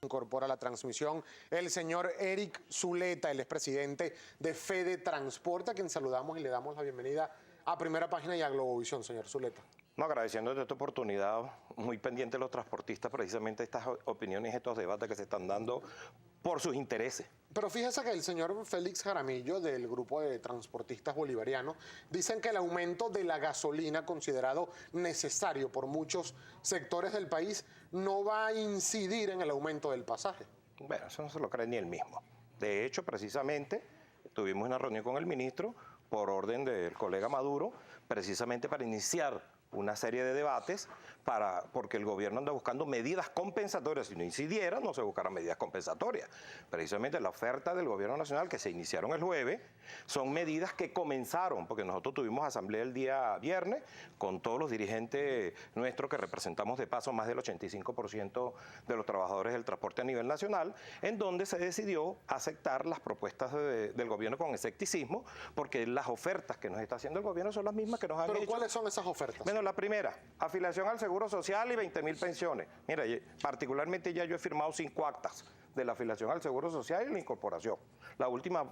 incorpora a la transmisión el señor Eric Zuleta, el expresidente de Fede Transporte, a quien saludamos y le damos la bienvenida a Primera Página y a Globovisión, señor Zuleta. No, agradeciéndote esta oportunidad, muy pendiente de los transportistas, precisamente estas opiniones, estos debates que se están dando por sus intereses. Pero fíjese que el señor Félix Jaramillo, del grupo de transportistas bolivarianos, dicen que el aumento de la gasolina, considerado necesario por muchos sectores del país, no va a incidir en el aumento del pasaje. Bueno, eso no se lo cree ni él mismo. De hecho, precisamente, tuvimos una reunión con el ministro por orden del colega Maduro, precisamente para iniciar una serie de debates, porque el gobierno anda buscando medidas compensatorias. Si no incidiera, no se buscaran medidas compensatorias. Precisamente la oferta del gobierno nacional, que se iniciaron el jueves, son medidas que comenzaron, porque nosotros tuvimos asamblea el día viernes con todos los dirigentes nuestros que representamos de paso más del 85% de los trabajadores del transporte a nivel nacional, en donde se decidió aceptar las propuestas del gobierno con escepticismo, porque las ofertas que nos está haciendo el gobierno son las mismas que nos han hecho. ¿Pero cuáles son esas ofertas? Bueno, la primera, afiliación al Seguro Social y 20.000 pensiones. Mira, particularmente ya yo he firmado 5 actas de la afiliación al Seguro Social y la incorporación. La última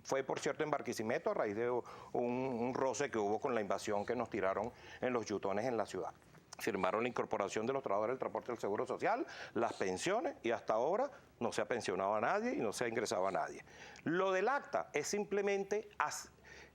fue, por cierto, en Barquisimeto, a raíz de un roce que hubo con la invasión que nos tiraron en los yutones en la ciudad. Firmaron la incorporación de los trabajadores del transporte del Seguro Social, las pensiones, y hasta ahora no se ha pensionado a nadie y no se ha ingresado a nadie. Lo del acta es simplemente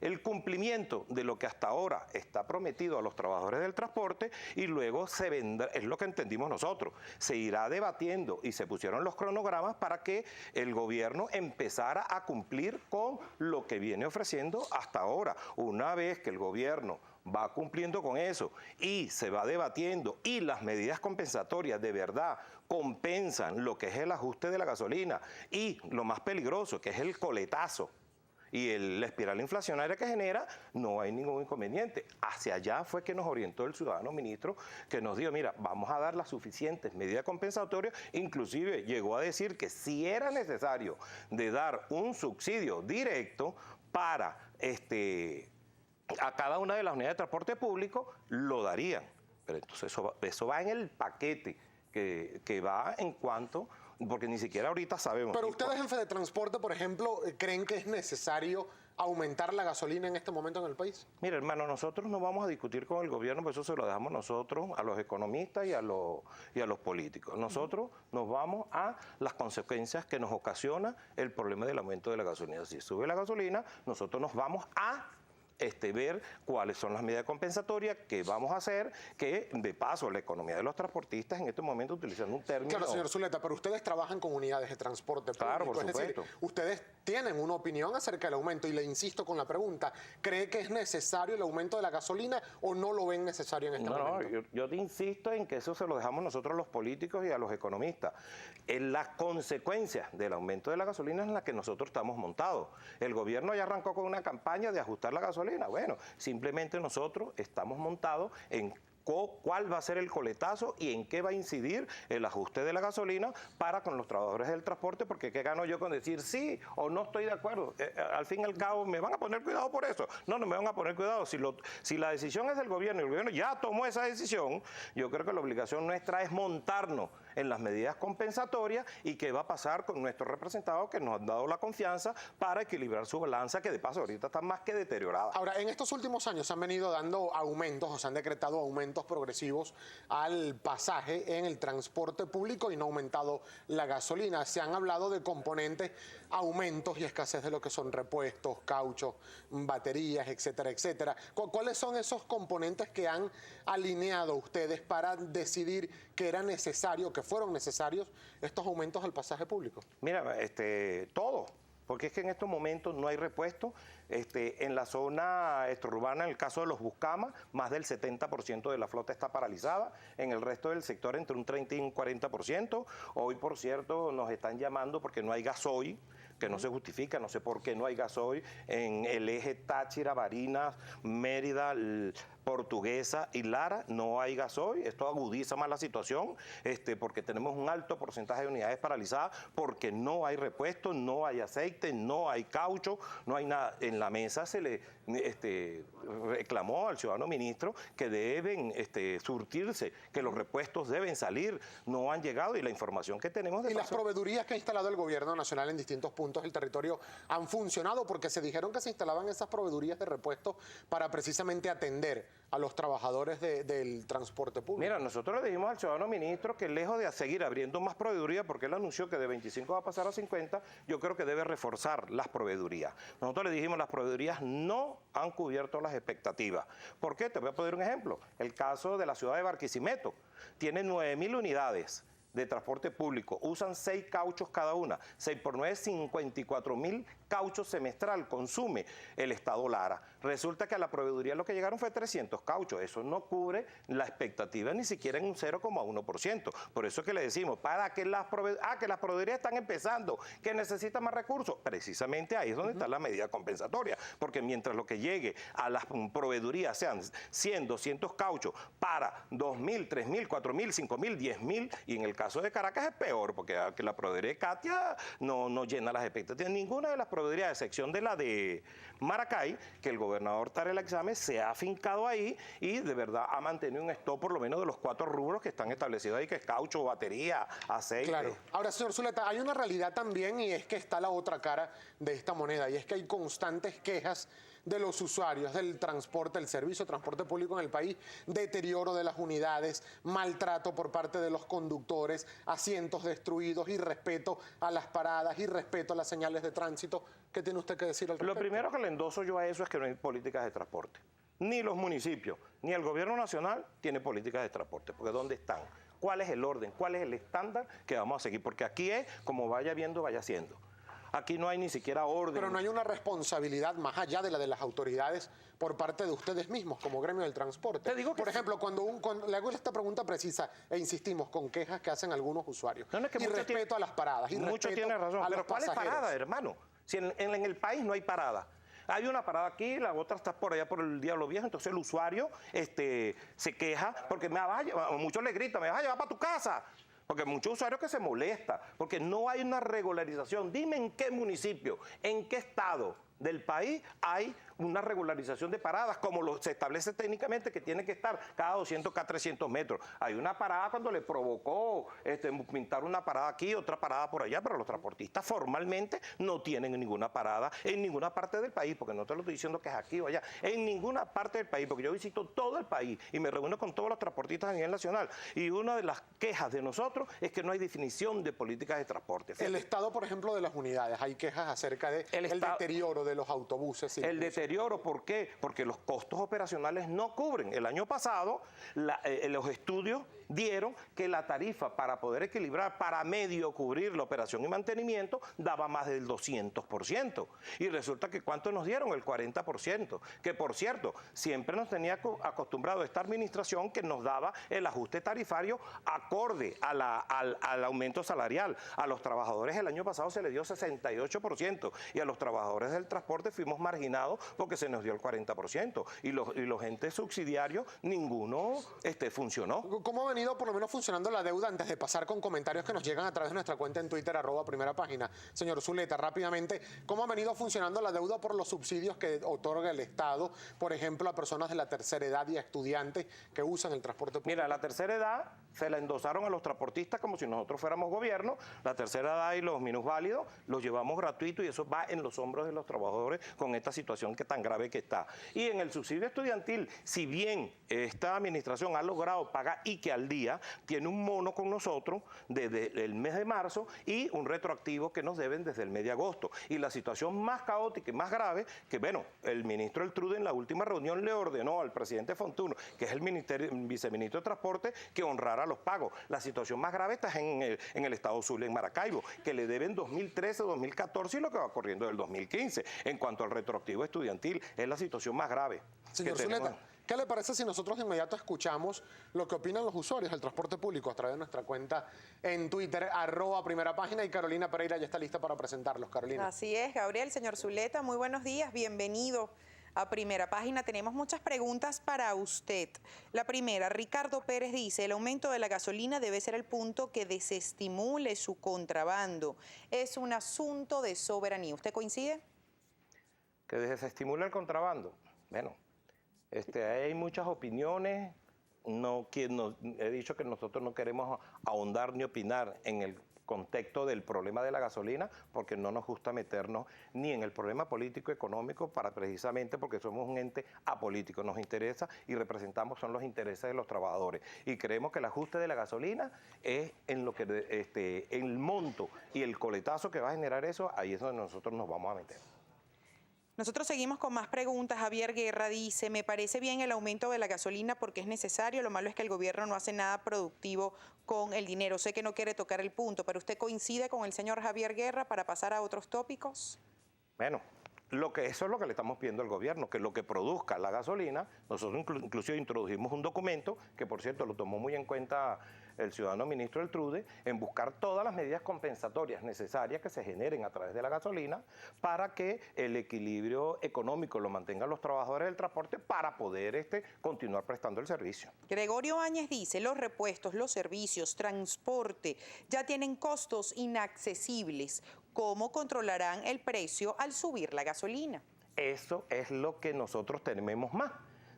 el cumplimiento de lo que hasta ahora está prometido a los trabajadores del transporte, y luego se vendrá, es lo que entendimos nosotros, se irá debatiendo y se pusieron los cronogramas para que el gobierno empezara a cumplir con lo que viene ofreciendo hasta ahora. Una vez que el gobierno va cumpliendo con eso y se va debatiendo y las medidas compensatorias de verdad compensan lo que es el ajuste de la gasolina y lo más peligroso, que es el coletazo y la espiral inflacionaria que genera, no hay ningún inconveniente. Hacia allá fue que nos orientó el ciudadano ministro, que nos dijo, mira, vamos a dar las suficientes medidas compensatorias, inclusive llegó a decir que si era necesario de dar un subsidio directo para a cada una de las unidades de transporte público, lo darían. Pero entonces eso va en el paquete que va en cuanto, porque ni siquiera ahorita sabemos. Pero ustedes en Fede Transporte, por ejemplo, ¿creen que es necesario aumentar la gasolina en este momento en el país? Mira, hermano, nosotros no vamos a discutir con el gobierno, por eso se lo dejamos nosotros, a los economistas y a los políticos. Nosotros nos vamos a las consecuencias que nos ocasiona el problema del aumento de la gasolina. Si sube la gasolina, nosotros nos vamos a ver cuáles son las medidas compensatorias que vamos a hacer, que de paso la economía de los transportistas en este momento, utilizando un término... Claro, señor Zuleta, pero ustedes trabajan con unidades de transporte público. Claro, por supuesto. Es decir, ustedes tienen una opinión acerca del aumento y le insisto con la pregunta, ¿cree que es necesario el aumento de la gasolina o no lo ven necesario en este momento? No, yo te insisto en que eso se lo dejamos nosotros a los políticos y a los economistas. Las consecuencias del aumento de la gasolina es en la que nosotros estamos montados. El gobierno ya arrancó con una campaña de ajustar la gasolina. Bueno, simplemente nosotros estamos montados en cuál va a ser el coletazo y en qué va a incidir el ajuste de la gasolina para con los trabajadores del transporte, porque ¿qué gano yo con decir sí o no estoy de acuerdo? Al fin y al cabo, ¿me van a poner cuidado por eso? No, no me van a poner cuidado. Si la decisión es del gobierno y el gobierno ya tomó esa decisión, yo creo que la obligación nuestra es montarnos en las medidas compensatorias y qué va a pasar con nuestros representados que nos han dado la confianza para equilibrar su balanza, que de paso ahorita está más que deteriorada. Ahora, en estos últimos años se han venido dando aumentos o se han decretado aumentos progresivos al pasaje en el transporte público y no ha aumentado la gasolina. Se han hablado de componentes, aumentos y escasez de lo que son repuestos, cauchos, baterías, etcétera, etcétera. ¿Cuáles son esos componentes que han alineado ustedes para decidir que era necesario, que fueron necesarios estos aumentos al pasaje público? Mira, todo. Porque es que en estos momentos no hay repuesto. En la zona extraurbana, en el caso de los Buscamas, más del 70% de la flota está paralizada. En el resto del sector, entre un 30 y un 40%. Hoy, por cierto, nos están llamando porque no hay gasoil, que no se justifica, no sé por qué no hay gasoil en el eje Táchira, Barinas, Mérida, Portuguesa y Lara no hay gasoil. Esto agudiza más la situación porque tenemos un alto porcentaje de unidades paralizadas porque no hay repuesto, no hay aceite, no hay caucho, no hay nada. En la mesa se le reclamó al ciudadano ministro que deben surtirse, que los repuestos deben salir, no han llegado y la información que tenemos de ¿Y las proveedurías que ha instalado el gobierno nacional en distintos puntos del territorio han funcionado? Porque se dijeron que se instalaban esas proveedurías de repuesto para precisamente atender a los trabajadores del transporte público. Mira, nosotros le dijimos al ciudadano ministro que lejos de seguir abriendo más proveedurías, porque él anunció que de 25 va a pasar a 50, yo creo que debe reforzar las proveedurías. Nosotros le dijimos las proveedurías no han cubierto las expectativas. ¿Por qué? Te voy a poner un ejemplo. El caso de la ciudad de Barquisimeto. Tiene 9.000 unidades de transporte público, usan 6 cauchos cada una, 6 por 9, 54.000 cauchos semestral consume el Estado Lara. Resulta que a la proveeduría lo que llegaron fue 300 cauchos, eso no cubre la expectativa ni siquiera en un 0,1%. Por eso es que le decimos, para que las proveedurías están empezando, que necesitan más recursos, precisamente ahí es donde está la medida compensatoria, porque mientras lo que llegue a las proveedurías sean 100, 200 cauchos para 2.000, 3.000, 4.000, 5.000, 10.000, y en el caso de Caracas es peor, porque la proveeduría de Katia no llena las expectativas. Ninguna de las proveedurías, a excepción de la de Maracay, que el gobernador Tarek Exame se ha afincado ahí y de verdad ha mantenido un stop por lo menos de los 4 rubros que están establecidos ahí, que es caucho, batería, aceite. Claro. Ahora, señor Zuleta, hay una realidad también y es que está la otra cara de esta moneda y es que hay constantes quejas de los usuarios del transporte, el servicio de transporte público en el país, deterioro de las unidades, maltrato por parte de los conductores, asientos destruidos, irrespeto a las paradas, irrespeto a las señales de tránsito. ¿Qué tiene usted que decir al respecto? Lo primero que le endoso yo a eso es que no hay políticas de transporte. Ni los municipios, ni el gobierno nacional tiene políticas de transporte, porque ¿dónde están? ¿Cuál es el orden? ¿Cuál es el estándar que vamos a seguir? Porque aquí es como vaya viendo, vaya haciendo. Aquí no hay ni siquiera orden. Pero no hay una responsabilidad más allá de la de las autoridades por parte de ustedes mismos como gremio del transporte. Te digo que por ejemplo, cuando le hago esta pregunta precisa e insistimos con quejas que hacen algunos usuarios. No, es que y respeto a las paradas. Mucho tiene razón. Pero ¿cuál es parada, hermano? Si en el país no hay parada. Hay una parada aquí, la otra está por allá por el Diablo Viejo, entonces el usuario se queja porque muchos le gritan, me vas a llevar para tu casa. Porque hay muchos usuarios que se molestan, porque no hay una regularización. Dime en qué municipio, en qué estado del país hay una regularización de paradas, como se establece técnicamente que tiene que estar cada 200, cada 300 metros. Hay una parada cuando le provocó pintar una parada aquí, otra parada por allá, pero los transportistas formalmente no tienen ninguna parada en ninguna parte del país, porque no te lo estoy diciendo que es aquí o allá, en ninguna parte del país, porque yo visito todo el país y me reúno con todos los transportistas a nivel nacional. Y una de las quejas de nosotros es que no hay definición de políticas de transporte. Fíjate. El estado, por ejemplo, de las unidades, hay quejas acerca del deterioro de los autobuses. El deterioro, ¿por qué? Porque los costos operacionales no cubren. El año pasado los estudios dieron que la tarifa para poder equilibrar, para medio cubrir la operación y mantenimiento, daba más del 200%. Y resulta que ¿cuánto nos dieron? El 40%. Que por cierto, siempre nos tenía acostumbrado esta administración que nos daba el ajuste tarifario acorde al aumento salarial. A los trabajadores el año pasado se les dio 68% y a los trabajadores del transporte fuimos marginados porque se nos dio el 40%. Y los entes subsidiarios, ninguno funcionó. ¿Cómo ha venido por lo menos funcionando la deuda antes de pasar con comentarios que nos llegan a través de nuestra cuenta en Twitter, @primerapágina? Señor Zuleta, rápidamente, ¿cómo ha venido funcionando la deuda por los subsidios que otorga el Estado, por ejemplo, a personas de la tercera edad y a estudiantes que usan el transporte público? Mira, la tercera edad se la endosaron a los transportistas como si nosotros fuéramos gobierno. La tercera edad y los minusválidos los llevamos gratuito y eso va en los hombros de los trabajadores con esta situación que tan grave que está. Y en el subsidio estudiantil, si bien esta administración ha logrado pagar y que al día tiene un mono con nosotros desde el mes de marzo y un retroactivo que nos deben desde el mes de agosto. Y la situación más caótica y más grave, que bueno, el ministro Eltrude en la última reunión le ordenó al presidente Fontuno, que es el viceministro de Transporte, que honrara los pagos. La situación más grave está en el estado Zulia, en Maracaibo, que le deben 2013, 2014 y lo que va corriendo del 2015. En cuanto al retroactivo estudiantil, es la situación más grave. Señor Zuleta, ¿qué le parece si nosotros de inmediato escuchamos lo que opinan los usuarios del transporte público a través de nuestra cuenta en Twitter, @primerapágina, y Carolina Pereira ya está lista para presentarlos? Carolina. Así es, Gabriel. Señor Zuleta, muy buenos días, bienvenido a primera página. Tenemos muchas preguntas para usted. La primera, Ricardo Pérez dice, el aumento de la gasolina debe ser el punto que desestimule su contrabando. Es un asunto de soberanía. ¿Usted coincide? Que desestimula el contrabando. Bueno, hay muchas opiniones. He dicho que nosotros no queremos ahondar ni opinar en el contexto del problema de la gasolina, porque no nos gusta meternos ni en el problema político económico, precisamente porque somos un ente apolítico. Nos interesa y representamos son los intereses de los trabajadores. Y creemos que el ajuste de la gasolina es en lo que el monto y el coletazo que va a generar eso, ahí es donde nosotros nos vamos a meter. Nosotros seguimos con más preguntas. Javier Guerra dice, me parece bien el aumento de la gasolina porque es necesario, lo malo es que el gobierno no hace nada productivo con el dinero. Sé que no quiere tocar el punto, pero ¿usted coincide con el señor Javier Guerra para pasar a otros tópicos? Bueno, eso es lo que le estamos pidiendo al gobierno, que lo que produzca la gasolina, nosotros inclusive introdujimos un documento, que por cierto lo tomó muy en cuenta el ciudadano ministro del TRUDE, en buscar todas las medidas compensatorias necesarias que se generen a través de la gasolina para que el equilibrio económico lo mantengan los trabajadores del transporte para poder continuar prestando el servicio. Gregorio Áñez dice, los repuestos, los servicios, transporte ya tienen costos inaccesibles. ¿Cómo controlarán el precio al subir la gasolina? Eso es lo que nosotros tememos más,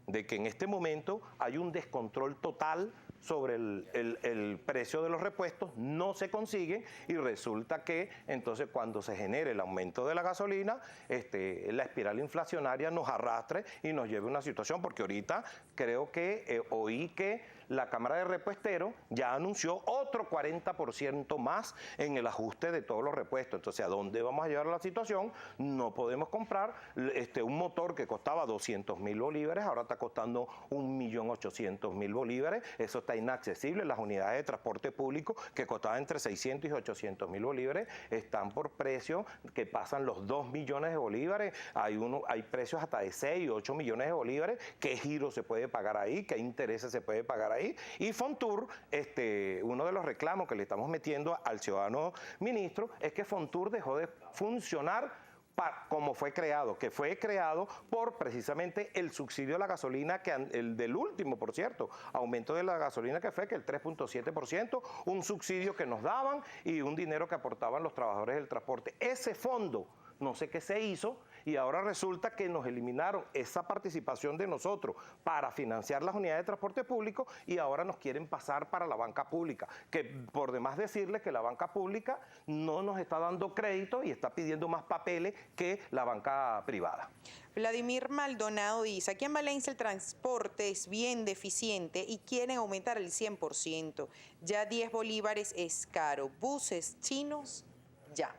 de que en este momento hay un descontrol total sobre el precio de los repuestos, no se consiguen y resulta que entonces cuando se genere el aumento de la gasolina, la espiral inflacionaria nos arrastre y nos lleve a una situación, porque ahorita creo que oí que la Cámara de Repuesteros ya anunció otro 40% más en el ajuste de todos los repuestos. Entonces, ¿a dónde vamos a llevar la situación? No podemos comprar un motor que costaba 200.000 bolívares, ahora está costando 1.800.000 bolívares. Eso está inaccesible. Las unidades de transporte público que costaban entre 600 y 800.000 bolívares están por precios que pasan los 2 millones de bolívares. Hay precios hasta de 6 y 8 millones de bolívares. ¿Qué giro se puede pagar ahí? ¿Qué intereses se puede pagar ahí? Y Fontur, uno de los reclamos que le estamos metiendo al ciudadano ministro es que Fontur dejó de funcionar como fue creado, que fue creado por precisamente el subsidio a la gasolina, el del último, por cierto, aumento de la gasolina que fue, que el 3.7%, un subsidio que nos daban y un dinero que aportaban los trabajadores del transporte. Ese fondo, no sé qué se hizo, y ahora resulta que nos eliminaron esa participación de nosotros para financiar las unidades de transporte público y ahora nos quieren pasar para la banca pública, que por demás decirles que la banca pública no nos está dando crédito y está pidiendo más papeles que la banca privada. Vladimir Maldonado dice, aquí en Valencia el transporte es bien deficiente y quieren aumentar el 100%. Ya 10 bolívares es caro. Buses chinos, ya.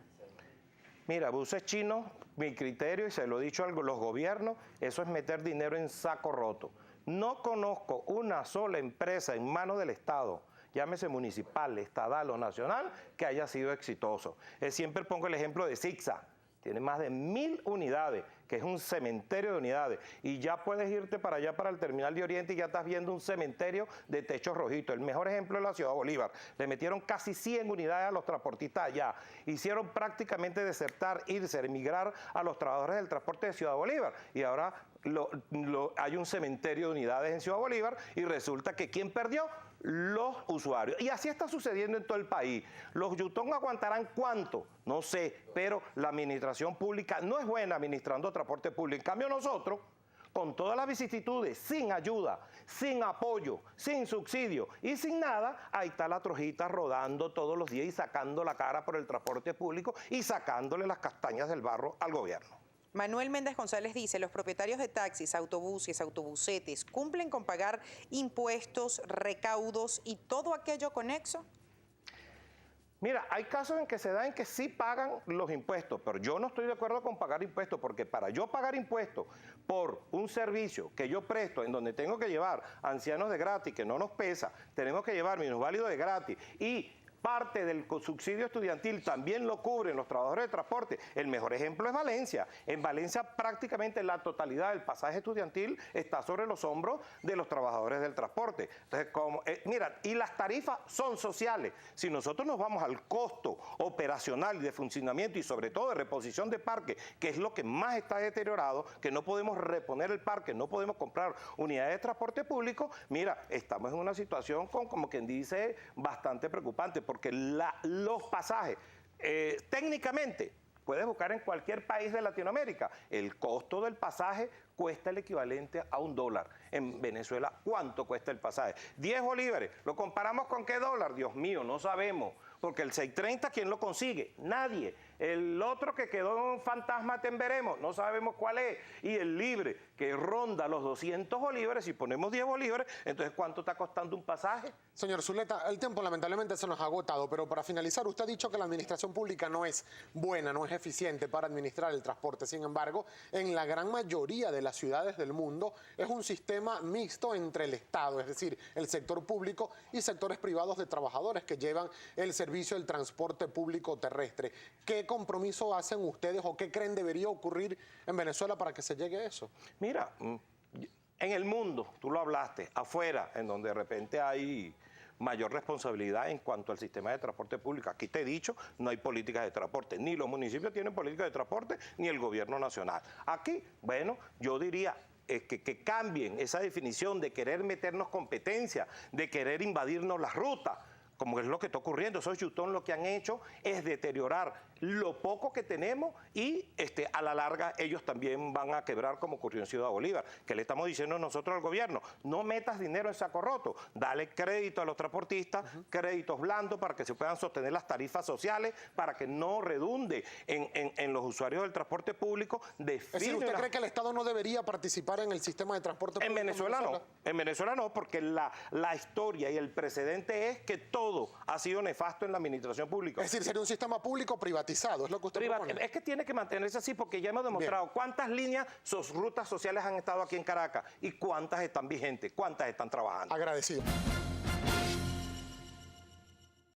Mira, buses chinos, mi criterio, y se lo he dicho a los gobiernos, eso es meter dinero en saco roto. No conozco una sola empresa en manos del Estado, llámese municipal, estatal o nacional, que haya sido exitoso. Siempre pongo el ejemplo de Sixa. Tiene más de 1.000 unidades, que es un cementerio de unidades. Y ya puedes irte para allá, para el Terminal de Oriente, y ya estás viendo un cementerio de techos rojitos. El mejor ejemplo es la Ciudad Bolívar. Le metieron casi 100 unidades a los transportistas allá. Hicieron prácticamente desertar, irse, emigrar a los trabajadores del transporte de Ciudad Bolívar. Y ahora hay un cementerio de unidades en Ciudad Bolívar y resulta que ¿quién perdió? Los usuarios. Y así está sucediendo en todo el país. ¿Los Yutón aguantarán cuánto? No sé, pero la administración pública no es buena administrando transporte público. En cambio nosotros, con todas las vicisitudes, sin ayuda, sin apoyo, sin subsidio y sin nada, ahí está la trojita rodando todos los días y sacando la cara por el transporte público y sacándole las castañas del barro al gobierno. Manuel Méndez González dice, los propietarios de taxis, autobuses, autobusetes, ¿cumplen con pagar impuestos, recaudos y todo aquello conexo? Mira, hay casos en que se da en que sí pagan los impuestos, pero yo no estoy de acuerdo con pagar impuestos, porque para yo pagar impuestos por un servicio que yo presto, en donde tengo que llevar ancianos de gratis, que no nos pesa, tenemos que llevar minusválidos de gratis y parte del subsidio estudiantil también lo cubren los trabajadores de transporte. El mejor ejemplo es Valencia. En Valencia prácticamente la totalidad del pasaje estudiantil está sobre los hombros de los trabajadores del transporte. Entonces, mira, y las tarifas son sociales. Si nosotros nos vamos al costo operacional y de funcionamiento y sobre todo de reposición de parque, que es lo que más está deteriorado, que no podemos reponer el parque, no podemos comprar unidades de transporte público, mira, estamos en una situación como quien dice bastante preocupante, porque los pasajes técnicamente puedes buscar en cualquier país de Latinoamérica. El costo del pasaje cuesta el equivalente a $1. En Venezuela, ¿cuánto cuesta el pasaje? 10 bolívares. ¿Lo comparamos con qué dólar? Dios mío, no sabemos. Porque el 630, ¿quién lo consigue? Nadie. El otro que quedó en fantasma veremos, no sabemos cuál es. Y el libre, que ronda los 200 bolívares, si ponemos 10 bolívares, entonces ¿cuánto está costando un pasaje? Señor Zuleta, el tiempo lamentablemente se nos ha agotado, pero para finalizar, usted ha dicho que la administración pública no es buena, no es eficiente para administrar el transporte. Sin embargo, en la gran mayoría de las ciudades del mundo es un sistema mixto entre el Estado, es decir, el sector público y sectores privados de trabajadores que llevan el servicio del transporte público terrestre. ¿Qué compromiso hacen ustedes o qué creen debería ocurrir en Venezuela para que se llegue a eso? Mira, en el mundo, tú lo hablaste, afuera, en donde de repente hay mayor responsabilidad en cuanto al sistema de transporte público. Aquí te he dicho, no hay políticas de transporte, ni los municipios tienen políticas de transporte, ni el gobierno nacional. Aquí, bueno, yo diría que cambien esa definición de querer meternos competencia, de querer invadirnos las rutas, como es lo que está ocurriendo. Esos Yutón lo que han hecho es deteriorar lo poco que tenemos y a la larga ellos también van a quebrar como ocurrió en Ciudad Bolívar. Que le estamos diciendo nosotros al gobierno, no metas dinero en saco roto, dale crédito a los transportistas, créditos blandos para que se puedan sostener las tarifas sociales, para que no redunde en los usuarios del transporte público. Es decir, ¿usted cree que el Estado no debería participar en el sistema de transporte público? En Venezuela no, porque la historia y el precedente es que todo ha sido nefasto en la administración pública. Es decir, sería un sistema público privatizado, es lo que usted propone. Es que tiene que mantenerse así porque ya hemos demostrado cuántas líneas, rutas sociales han estado aquí en Caracas y cuántas están vigentes, cuántas están trabajando. Agradecido.